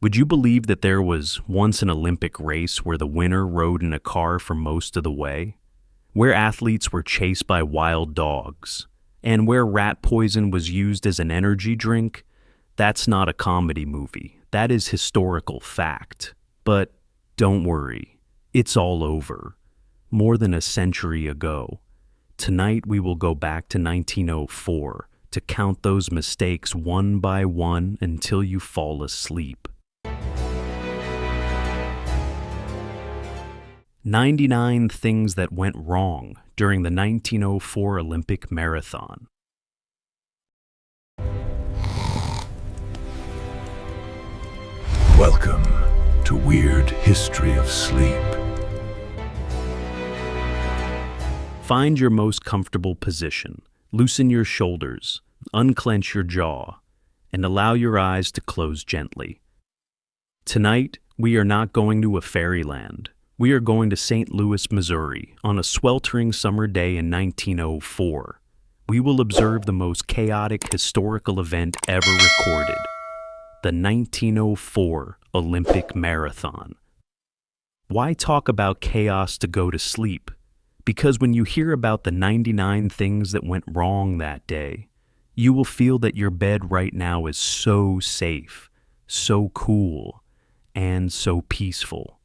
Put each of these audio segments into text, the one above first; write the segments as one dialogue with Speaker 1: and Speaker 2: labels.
Speaker 1: Would you believe that there was once an Olympic race where the winner rode in a car for most of the way? Where athletes were chased by wild dogs? And where rat poison was used as an energy drink? That's not a comedy movie. That is historical fact. But don't worry, it's all over. More than a century ago. Tonight we will go back to 1904 to count those mistakes one by one until you fall asleep. 99 things that went wrong during the 1904 Olympic Marathon.
Speaker 2: Welcome to Weird History of Sleep.
Speaker 1: Find your most comfortable position, loosen your shoulders, unclench your jaw, and allow your eyes to close gently. Tonight, we are not going to a fairyland. We are going to St. Louis, Missouri, on a sweltering summer day in 1904. We will observe the most chaotic historical event ever recorded, the 1904 Olympic Marathon. Why talk about chaos to go to sleep? Because when you hear about the 99 things that went wrong that day, you will feel that your bed right now is so safe, so cool, and so peaceful.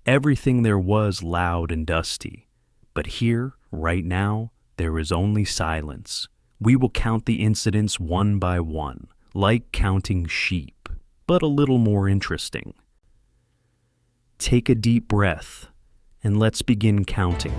Speaker 1: Everything there was loud and dusty, but here, right now, there is only silence. We will count the incidents one by one, like counting sheep, but a little more interesting. Take a deep breath, and let's begin counting.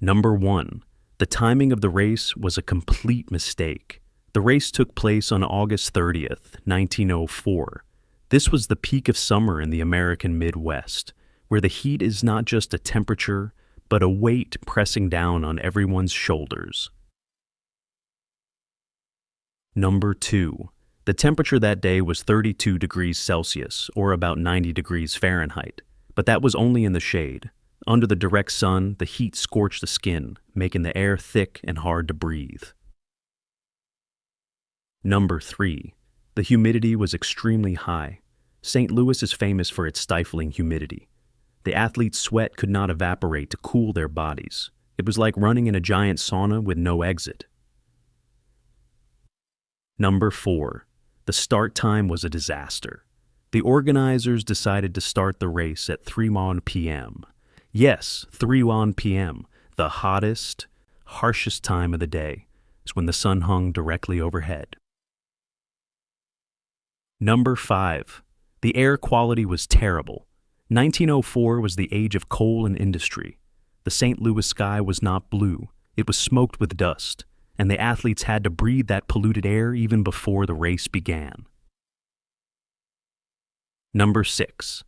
Speaker 1: Number 1. The timing of the race was a complete mistake. The race took place on August 30th, 1904. This was the peak of summer in the American Midwest, where the heat is not just a temperature, but a weight pressing down on everyone's shoulders. Number 2. The temperature that day was 32 degrees Celsius, or about 90 degrees Fahrenheit, but that was only in the shade. Under the direct sun, the heat scorched the skin, making the air thick and hard to breathe. Number 3. The humidity was extremely high. St. Louis is famous for its stifling humidity. The athletes' sweat could not evaporate to cool their bodies. It was like running in a giant sauna with no exit. Number 4. The start time was a disaster. The organizers decided to start the race at 3 p.m. Yes, 3 p.m., the hottest, harshest time of the day, is when the sun hung directly overhead. Number 5. The air quality was terrible. 1904 was the age of coal and industry. The St. Louis sky was not blue. It was smoked with dust, and the athletes had to breathe that polluted air even before the race began. Number 6.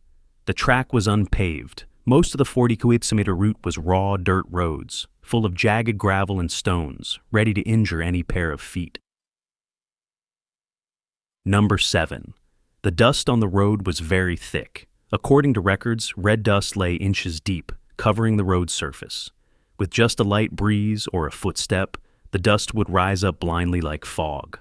Speaker 1: The track was unpaved. Most of the 40 kilometer route was raw dirt roads, full of jagged gravel and stones, ready to injure any pair of feet. Number 7. The dust on the road was very thick. According to records, red dust lay inches deep, covering the road surface. With just a light breeze or a footstep, the dust would rise up blindly like fog.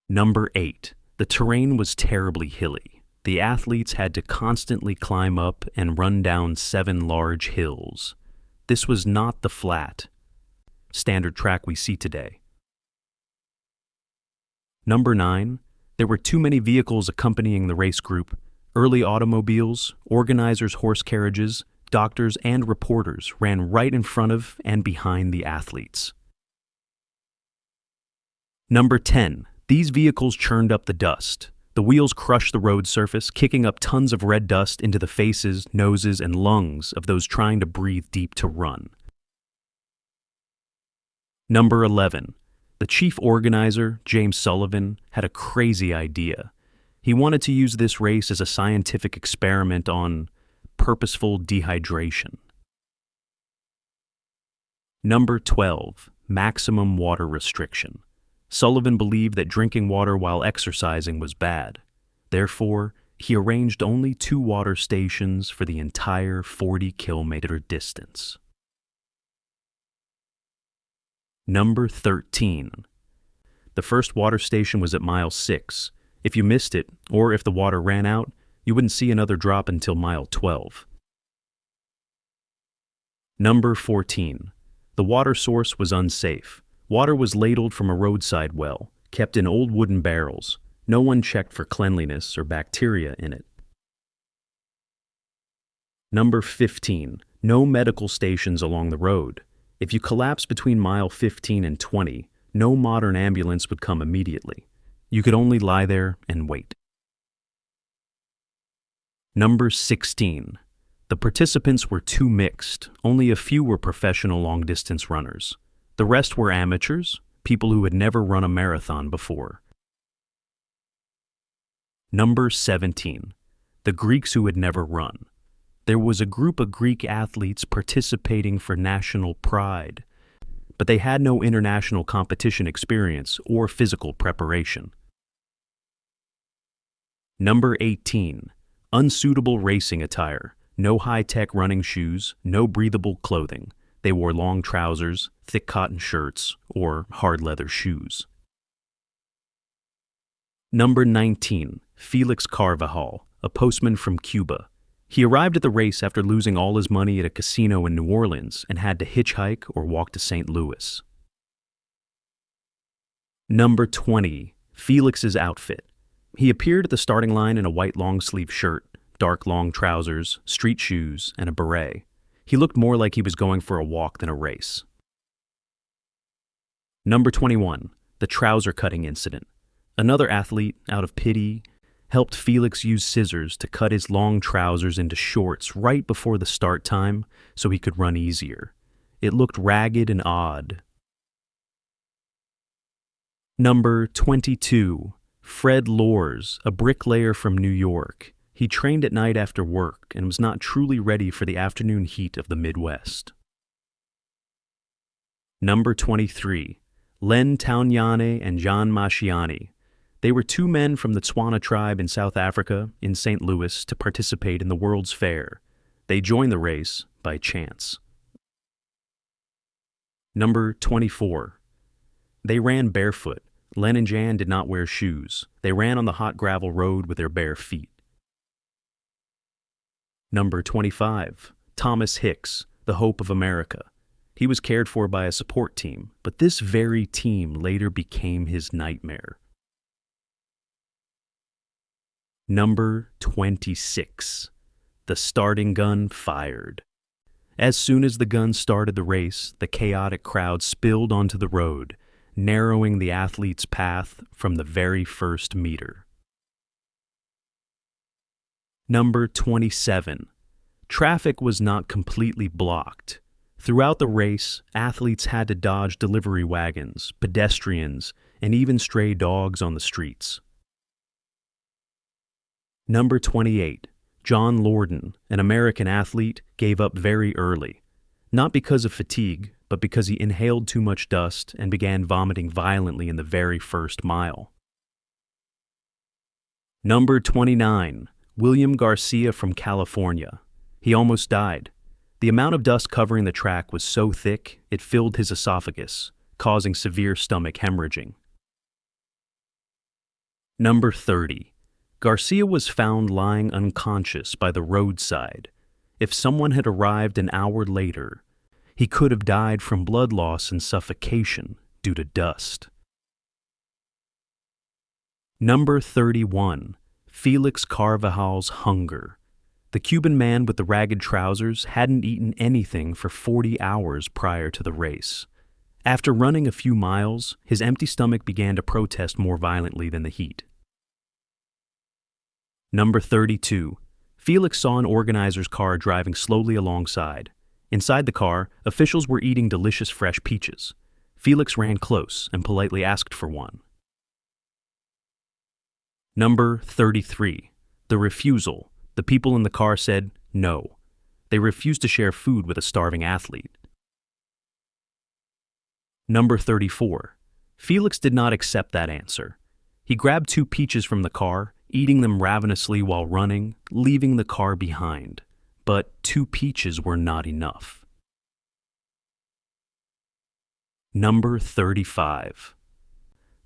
Speaker 1: Number 8. The terrain was terribly hilly. The athletes had to constantly climb up and run down 7 large hills. This was not the flat, standard track we see today. Number 9. There were too many vehicles accompanying the race group. Early automobiles, organizers' horse carriages, doctors, and reporters ran right in front of and behind the athletes. Number 10. These vehicles churned up the dust. The wheels crushed the road surface, kicking up tons of red dust into the faces, noses, and lungs of those trying to breathe deep to run. Number 11. The chief organizer, James Sullivan, had a crazy idea. He wanted to use this race as a scientific experiment on purposeful dehydration. Number 12. Maximum water restriction. Sullivan believed that drinking water while exercising was bad. Therefore, he arranged only 2 water stations for the entire 40-kilometer distance. Number 13. The first water station was at mile 6. If you missed it, or if the water ran out, you wouldn't see another drop until mile 12. Number 14. The water source was unsafe. Water was ladled from a roadside well, kept in old wooden barrels. No one checked for cleanliness or bacteria in it. Number 15. No medical stations along the road. If you collapsed between mile 15 and 20, no modern ambulance would come immediately. You could only lie there and wait. Number 16. The participants were too mixed. Only a few were professional long-distance runners. The rest were amateurs, people who had never run a marathon before. Number 17. The Greeks who had never run. There was a group of Greek athletes participating for national pride, but they had no international competition experience or physical preparation. Number 18. Unsuitable racing attire. No high-tech running shoes, no breathable clothing. They wore long trousers, thick cotton shirts, or hard leather shoes. Number 19. Felix Carvajal, a postman from Cuba. He arrived at the race after losing all his money at a casino in New Orleans and had to hitchhike or walk to St. Louis. Number 20. Felix's outfit. He appeared at the starting line in a white long-sleeve shirt, dark long trousers, street shoes, and a beret. He looked more like he was going for a walk than a race. Number 21. The trouser cutting incident. Another athlete, out of pity, helped Felix use scissors to cut his long trousers into shorts right before the start time so he could run easier. It looked ragged and odd. Number 22. Fred Lorz, a bricklayer from New York. He trained at night after work and was not truly ready for the afternoon heat of the Midwest. Number 23. Len Taugnane and John Masciani. They were two men from the Tswana tribe in South Africa, in St. Louis, to participate in the World's Fair. They joined the race by chance. Number 24. They ran barefoot. Len and Jan did not wear shoes. They ran on the hot gravel road with their bare feet. Number 25. Thomas Hicks, the hope of America. He was cared for by a support team, but this very team later became his nightmare. Number 26. The starting gun fired. As soon as the gun started the race, the chaotic crowd spilled onto the road, narrowing the athlete's path from the very first meter. Number 27. Traffic was not completely blocked. Throughout the race, athletes had to dodge delivery wagons, pedestrians, and even stray dogs on the streets. Number 28. John Lorden, an American athlete, gave up very early. Not because of fatigue, but because he inhaled too much dust and began vomiting violently in the very first mile. Number 29. William Garcia from California. He almost died. The amount of dust covering the track was so thick, it filled his esophagus, causing severe stomach hemorrhaging. Number 30. Garcia was found lying unconscious by the roadside. If someone had arrived an hour later, he could have died from blood loss and suffocation due to dust. Number 31. Felix Carvajal's hunger. The Cuban man with the ragged trousers hadn't eaten anything for 40 hours prior to the race. After running a few miles, his empty stomach began to protest more violently than the heat. Number 32. Felix saw an organizer's car driving slowly alongside. Inside the car, officials were eating delicious fresh peaches. Felix ran close and politely asked for one. Number 33. The refusal. The people in the car said no. They refused to share food with a starving athlete. Number 34. Felix did not accept that answer. He grabbed 2 peaches from the car, eating them ravenously while running, leaving the car behind. But 2 peaches were not enough. Number 35.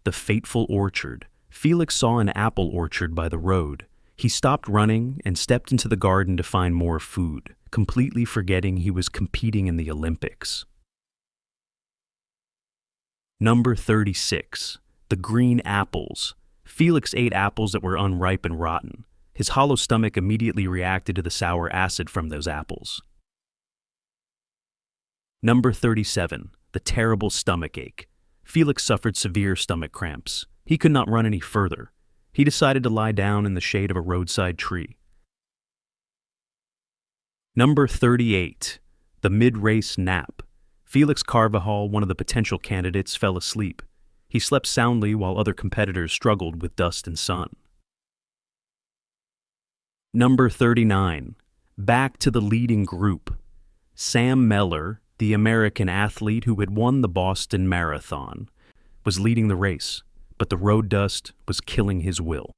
Speaker 1: The fateful orchard. Felix saw an apple orchard by the road. He stopped running and stepped into the garden to find more food, completely forgetting he was competing in the Olympics. Number 36. The green apples. Felix ate apples that were unripe and rotten. His hollow stomach immediately reacted to the sour acid from those apples. Number 37. The terrible stomach ache. Felix suffered severe stomach cramps. He could not run any further. He decided to lie down in the shade of a roadside tree. Number 38. The mid-race nap. Felix Carvajal, one of the potential candidates, fell asleep. He slept soundly while other competitors struggled with dust and sun. Number 39. Back to the leading group. Sam Meller, the American athlete who had won the Boston Marathon, was leading the race, but the road dust was killing his will.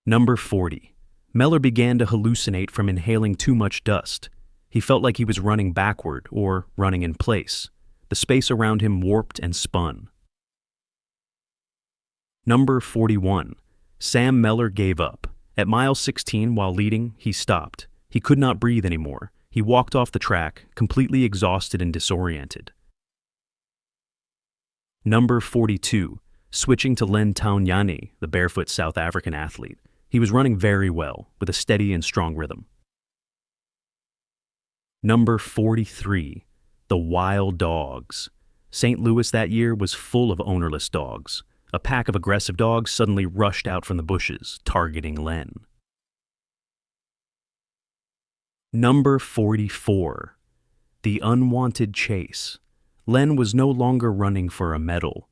Speaker 1: Number 40. Meller began to hallucinate from inhaling too much dust. He felt like he was running backward or running in place. The space around him warped and spun. Number 41. Sam Meller gave up. At mile 16, while leading, he stopped. He could not breathe anymore. He walked off the track, completely exhausted and disoriented. Number 42. Switching to Len Taunjani, the barefoot South African athlete. He was running very well, with a steady and strong rhythm. Number 43. The wild dogs. St. Louis that year was full of ownerless dogs. A pack of aggressive dogs suddenly rushed out from the bushes, targeting Len. Number 44. The unwanted chase. Len was no longer running for a medal.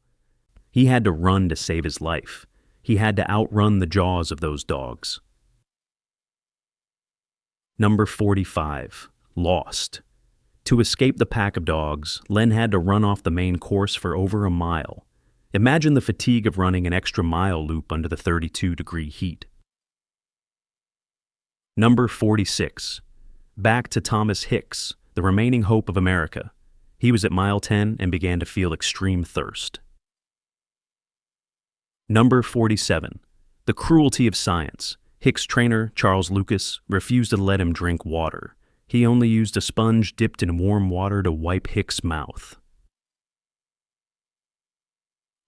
Speaker 1: He had to run to save his life. He had to outrun the jaws of those dogs. Number 45. Lost. To escape the pack of dogs, Len had to run off the main course for over a mile. Imagine the fatigue of running an extra mile loop under the 32-degree heat. Number 46. Back to Thomas Hicks, the remaining hope of America. He was at mile 10 and began to feel extreme thirst. Number 47. The cruelty of science. Hicks' trainer, Charles Lucas, refused to let him drink water. He only used a sponge dipped in warm water to wipe Hicks' mouth.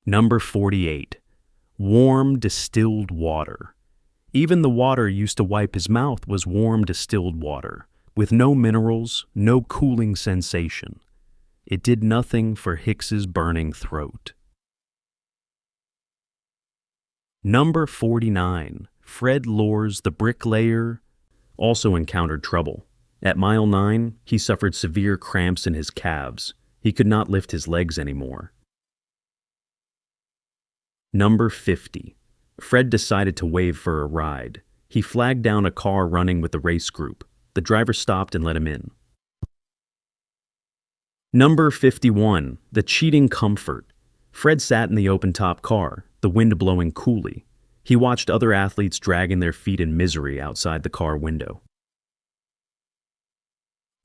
Speaker 1: Number 48. Warm distilled water. Even the water used to wipe his mouth was warm distilled water, with no minerals, no cooling sensation. It did nothing for Hicks's burning throat. Number 49. Fred Lorz, the bricklayer, also encountered trouble. At mile 9, he suffered severe cramps in his calves. He could not lift his legs anymore. Number 50. Fred decided to wave for a ride. He flagged down a car running with the race group. The driver stopped and let him in. Number 51. The cheating comfort. Fred sat in the open-top car, the wind blowing coolly. He watched other athletes dragging their feet in misery outside the car window.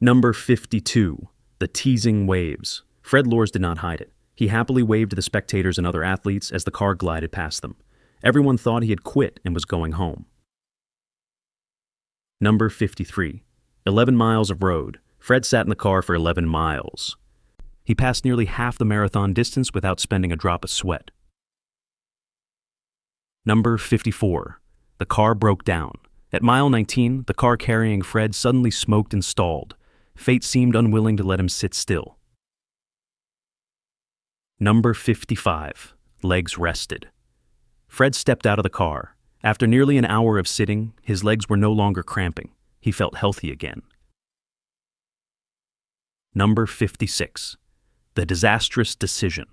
Speaker 1: Number 52. The teasing waves. Fred Lorz did not hide it. He happily waved to the spectators and other athletes as the car glided past them. Everyone thought he had quit and was going home. Number 53. 11 miles of road. Fred sat in the car for 11 miles. He passed nearly half the marathon distance without spending a drop of sweat. Number 54. The car broke down. At mile 19, the car carrying Fred suddenly smoked and stalled. Fate seemed unwilling to let him sit still. Number 55. Legs rested. Fred stepped out of the car. After nearly an hour of sitting, his legs were no longer cramping. He felt healthy again. Number 56. The disastrous decision.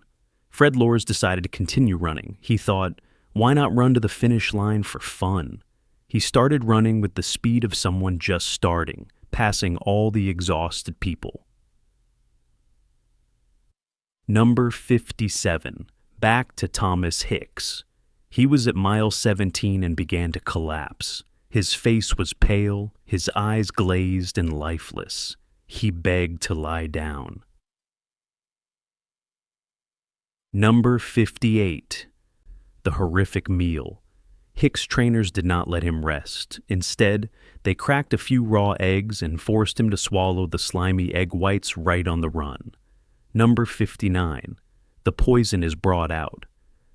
Speaker 1: Fred Lorz decided to continue running. He thought, why not run to the finish line for fun? He started running with the speed of someone just starting, passing all the exhausted people. Number 57. Back to Thomas Hicks. He was at mile 17 and began to collapse. His face was pale, his eyes glazed and lifeless. He begged to lie down. Number 58. The horrific meal. Hicks' trainers did not let him rest. Instead, they cracked a few raw eggs and forced him to swallow the slimy egg whites right on the run. Number 59. The poison is brought out.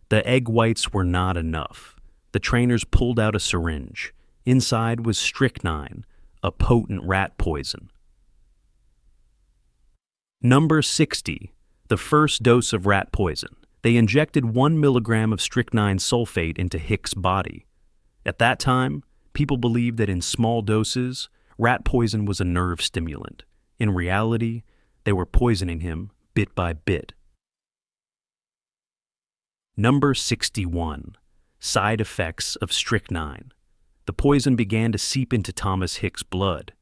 Speaker 1: The egg whites were not enough. The trainers pulled out a syringe. Inside was strychnine, a potent rat poison. Number 60. The first dose of rat poison. They injected 1 milligram of strychnine sulfate into Hicks' body. At that time, people believed that in small doses, rat poison was a nerve stimulant. In reality, they were poisoning him bit by bit. Number 61. Side effects of strychnine. The poison began to seep into Thomas Hicks' blood.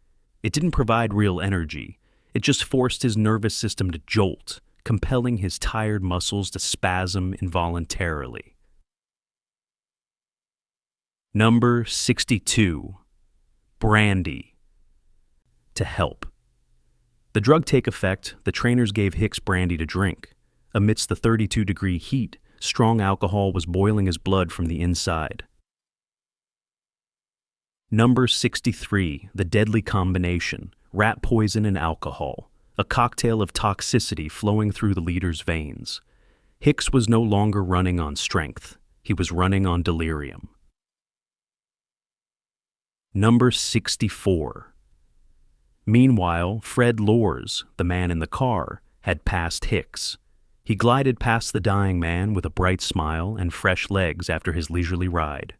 Speaker 1: It didn't provide real energy. It just forced his nervous system to jolt, compelling his tired muscles to spasm involuntarily. Number 62. Brandy. To help. The drug take effect, the trainers gave Hicks brandy to drink. Amidst the 32-degree heat, strong alcohol was boiling his blood from the inside. Number 63. The deadly combination. Rat poison and alcohol. A cocktail of toxicity flowing through the leader's veins. Hicks was no longer running on strength. He was running on delirium. Number 64. Meanwhile, Fred Lorz, the man in the car, had passed Hicks. He glided past the dying man with a bright smile and fresh legs after his leisurely ride.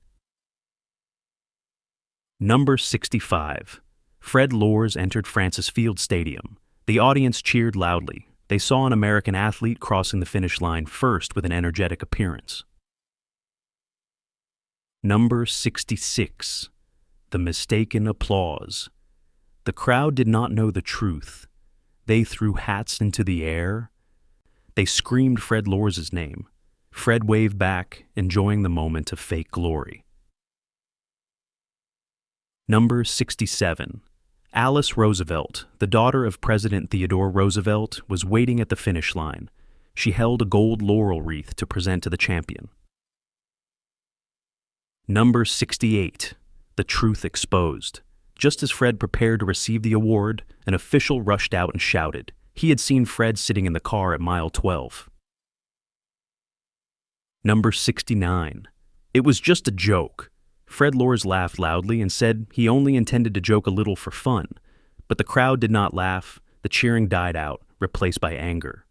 Speaker 1: Number 65. Fred Lorz entered Francis Field Stadium. The audience cheered loudly. They saw an American athlete crossing the finish line first with an energetic appearance. Number 66. The mistaken applause. The crowd did not know the truth. They threw hats into the air. They screamed Fred Lorz's name. Fred waved back, enjoying the moment of fake glory. Number 67. Alice Roosevelt, the daughter of President Theodore Roosevelt, was waiting at the finish line. She held a gold laurel wreath to present to the champion. Number 68. The truth exposed. Just as Fred prepared to receive the award, an official rushed out and shouted. He had seen Fred sitting in the car at mile 12. Number 69. It was just a joke. Fred Lorz laughed loudly and said he only intended to joke a little for fun, but the crowd did not laugh. The cheering died out, replaced by anger.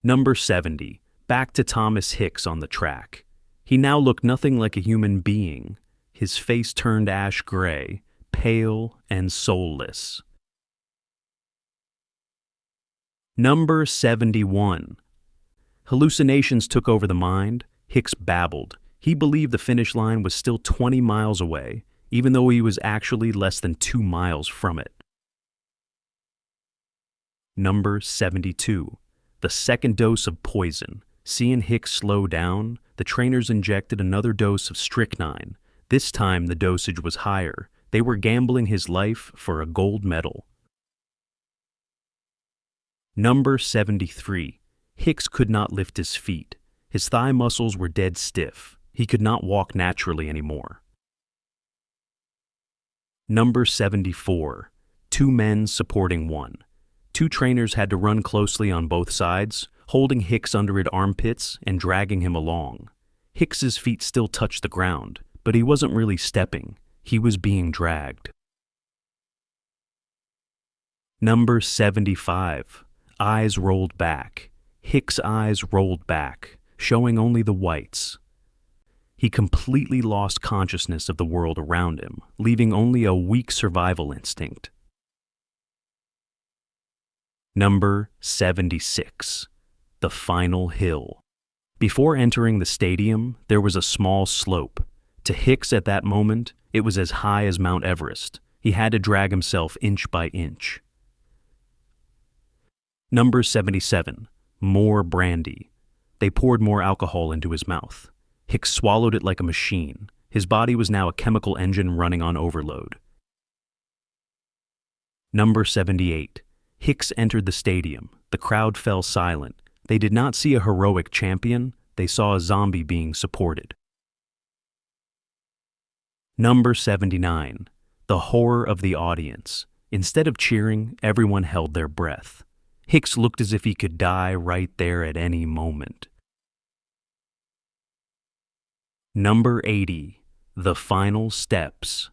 Speaker 1: Number 70. Back to Thomas Hicks on the track. He now looked nothing like a human being. His face turned ash gray, pale and soulless. Number 71. Hallucinations took over the mind. Hicks babbled. He believed the finish line was still 20 miles away, even though he was actually less than 2 miles from it. Number 72. The second dose of poison. Seeing Hicks slow down, the trainers injected another dose of strychnine. This time the dosage was higher. They were gambling his life for a gold medal. Number 73. Hicks could not lift his feet. His thigh muscles were dead stiff. He could not walk naturally anymore. Number 74. 2 men supporting 1. 2 trainers had to run closely on both sides, holding Hicks under his armpits and dragging him along. Hicks's feet still touched the ground, but he wasn't really stepping. He was being dragged. Number 75. Eyes rolled back. Hicks' eyes rolled back, showing only the whites. He completely lost consciousness of the world around him, leaving only a weak survival instinct. Number 76. The final hill. Before entering the stadium, there was a small slope. To Hicks at that moment, it was as high as Mount Everest. He had to drag himself inch by inch. Number 77. More brandy. They poured more alcohol into his mouth. Hicks swallowed it like a machine. His body was now a chemical engine running on overload. Number 78. Hicks entered the stadium. The crowd fell silent. They did not see a heroic champion, they saw a zombie being supported. Number 79. The horror of the audience. Instead of cheering, everyone held their breath. Hicks looked as if he could die right there at any moment. Number 80. The final steps.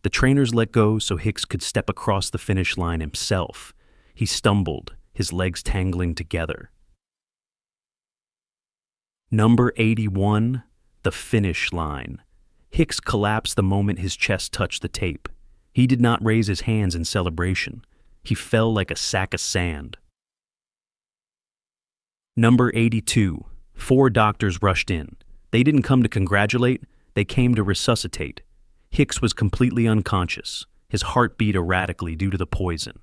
Speaker 1: The trainers let go so Hicks could step across the finish line himself. He stumbled, his legs tangling together. Number 81. The finish line. Hicks collapsed the moment his chest touched the tape. He did not raise his hands in celebration. He fell like a sack of sand. Number 82. 4 doctors rushed in. They didn't come to congratulate, they came to resuscitate. Hicks was completely unconscious. His heart beat erratically due to the poison.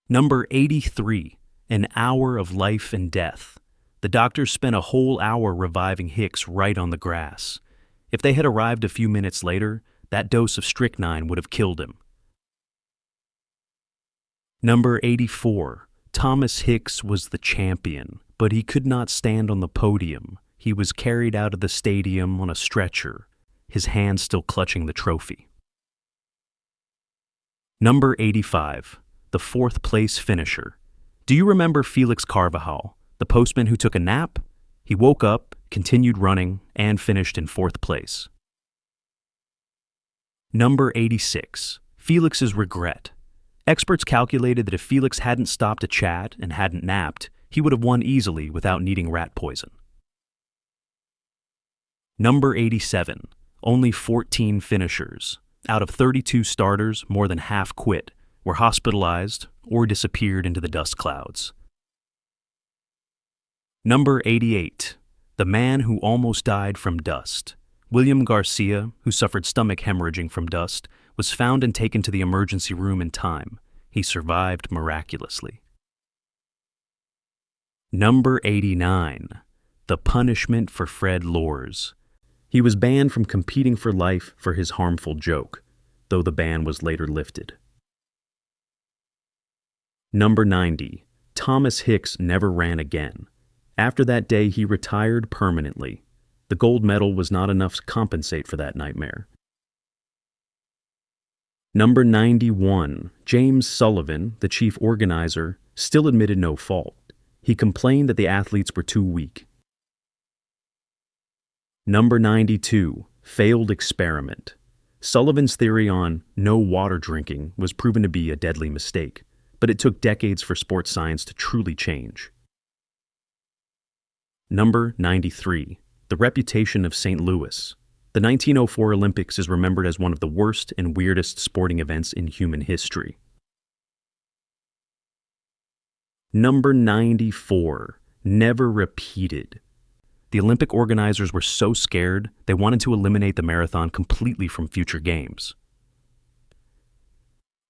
Speaker 1: Number 83. An hour of life and death. The doctors spent a whole hour reviving Hicks right on the grass. If they had arrived a few minutes later, that dose of strychnine would have killed him. Number 84. Thomas Hicks was the champion, but he could not stand on the podium. He was carried out of the stadium on a stretcher, his hand still clutching the trophy. Number 85. The 4th place finisher. Do you remember Felix Carvajal, the postman who took a nap? He woke up, continued running, and finished in 4th place. Number 86. Felix's regret. Experts calculated that if Felix hadn't stopped to chat and hadn't napped, he would have won easily without needing rat poison. Number 87. Only 14 finishers. Out of 32 starters, more than half quit, were hospitalized, or disappeared into the dust clouds. Number 88. The man who almost died from dust. William Garcia, who suffered stomach hemorrhaging from dust, was found and taken to the emergency room in time. He survived miraculously. Number 89. The punishment for Fred Lorz. He was banned from competing for life for his harmful joke, though the ban was later lifted. Number 90. Thomas Hicks never ran again. After that day, he retired permanently. The gold medal was not enough to compensate for that nightmare. Number 91. James Sullivan, the chief organizer, still admitted no fault. He complained that the athletes were too weak. Number 92. Failed experiment. Sullivan's theory on no water drinking was proven to be a deadly mistake, but it took decades for sports science to truly change. Number 93. The reputation of St. Louis. The 1904 Olympics is remembered as one of the worst and weirdest sporting events in human history. Number 94. Never repeated. The Olympic organizers were so scared, they wanted to eliminate the marathon completely from future games.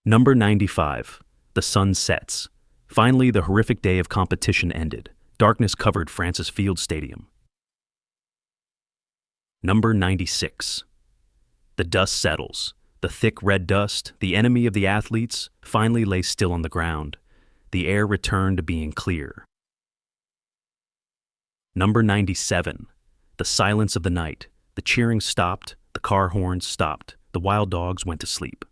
Speaker 1: Number 95. The sun sets. Finally, the horrific day of competition ended. Darkness covered Francis Field Stadium. Number 96. The dust settles. The thick red dust, the enemy of the athletes, finally lay still on the ground. The air returned to being clear. Number 97. The silence of the night. The cheering stopped, the car horns stopped, the wild dogs went to sleep.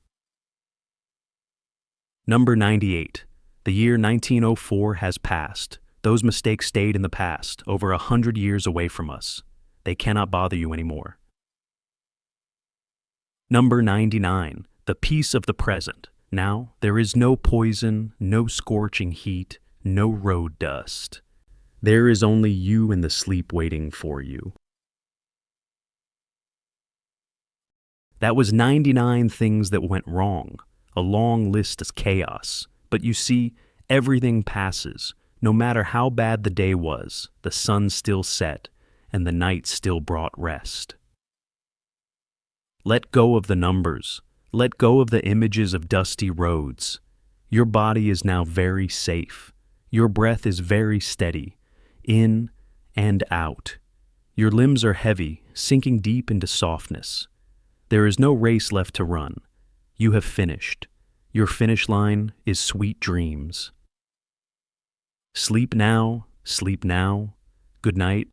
Speaker 1: Number 98. The year 1904 has passed. Those mistakes stayed in the past, over 100 years away from us. They cannot bother you anymore. Number 99. The peace of the present. Now, there is no poison, no scorching heat, no road dust. There is only you and the sleep waiting for you. That was 99 things that went wrong, a long list of chaos. But you see, everything passes. No matter how bad the day was, the sun still set, and the night still brought rest. Let go of the numbers. Let go of the images of dusty roads. Your body is now very safe. Your breath is very steady, in and out. Your limbs are heavy, sinking deep into softness. There is no race left to run. You have finished. Your finish line is sweet dreams. Sleep now, good night,